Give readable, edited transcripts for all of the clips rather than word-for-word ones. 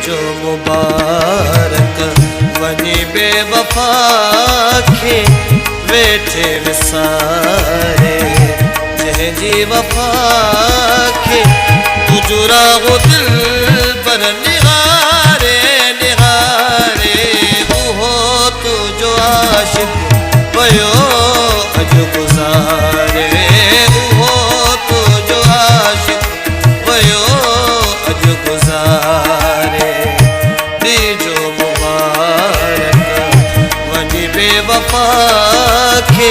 जो मुबारक वनी बेवफा खे वेठे विसारे जंहिंजी वफा खे तुजुरा वो दिल पर निहारे निहारे उहो तुझो आशिक वयो अॼु गुज़ारे उहो तुझो आशिक वयो अॼु गुज़ारे बेवफा खे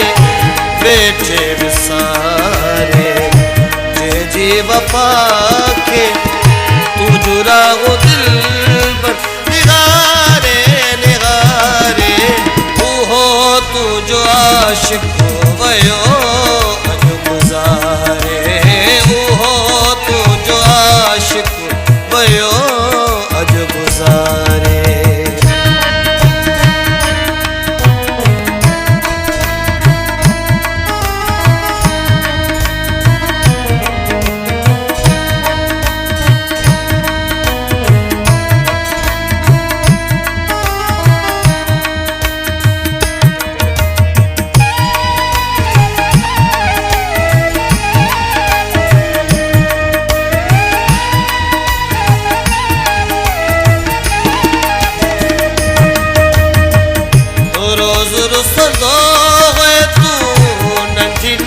वेठे विसारे जंहिंजी वफा खे तुजुरा वो दिल पर निहारे निहारे उहो तुझो आशिक वयो अॼु गुज़ारे उहो तुझो आशिक वयो अॼु गुज़ारे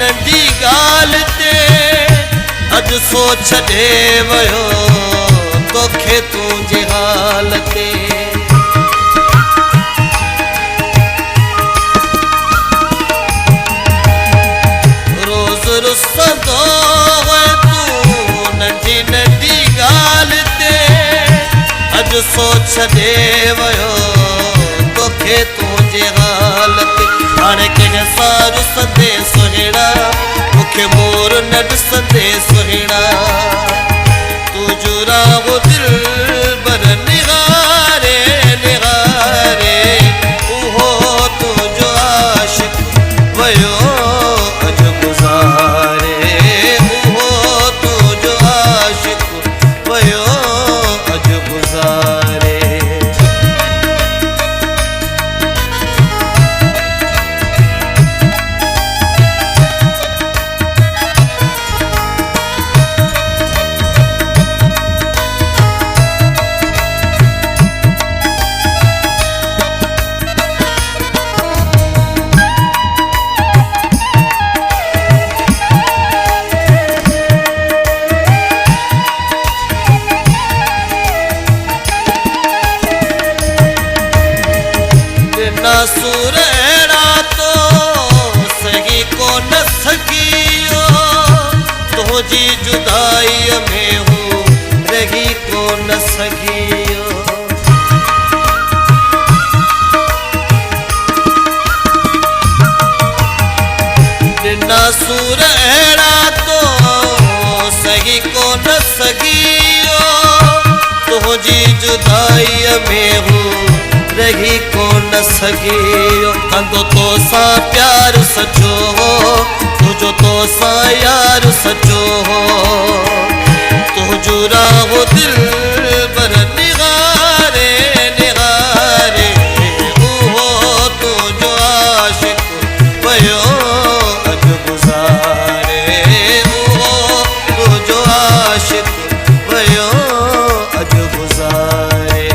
नंढी गाल ते अॼु सोच छॾे वियो तोखे तुंहिंजी हाल ते रोज़ रुसंदो तूं नंढी नंढी गाल ते अॼु सोच छॾे वियो तोखे तुंहिंजी हाल ते हाणे कंहिं सां रुसंदे सुहिणा मूंखे मोर न ॾिसंदे सुहिणा तुजुरा वो दिल पर निहारे निहारे उहो तुझो आशिक वयो अॼु गुज़ारे उहो तुझो आशिक वयो अॼु गुज़ारे सूर अहिड़ा तो सही को न सघियो तुंहिंजी जुदाईअ में हू रही को न सघियो ॾिना सूर अहिड़ा तो सही को न सघियो तुंहिंजी जुदाईअ में हू रही को न सघियो कंदो तो सां प्यार सचो हो तुझो तो सां यार सचो हो तुजुरा वो दिल पर निहारे निहारे उहो तुझो आशिक वयो अॼु गुज़ारे उहो तुझो आशिक वयो अॼु गुज़ारे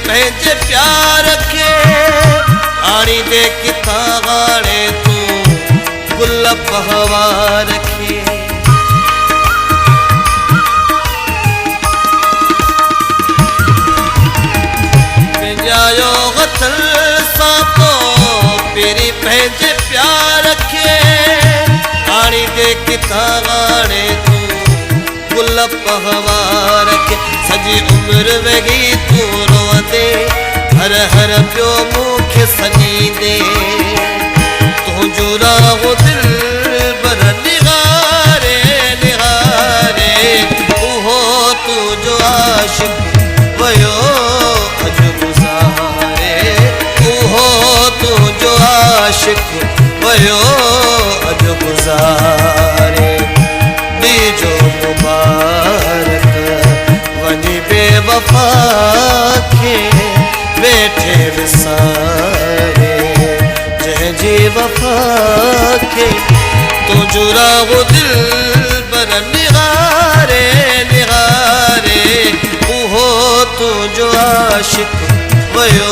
पंहिंजे प्यार खे आणी दे किथां हाणे तूं पहवा रखे पिंजायो गथल सातो पेरी पंहिंजे प्यार रखे आणी दे किथां आणे तूं गुल पहवा रखे सॼी उमिरि वेही तूं रोअंदे हर हर पियो मूंखे सॼींदे तुंहिंजो राहो दिलबर निहारे निहारे उहो तुंहिंजो आशिक़ वयो अॼु गुज़ारे उहो तुंहिंजो आशिक़ वयो अॼु गुज़ारे ॾिजो मुबारक वञी बेवफ़ा खे वेठे विसारे जंहिंजी वफ़ा खे तुंहिंजो राहो दिलबर निहारे निहारे उहो तुंहिंजो आशिक़ वयो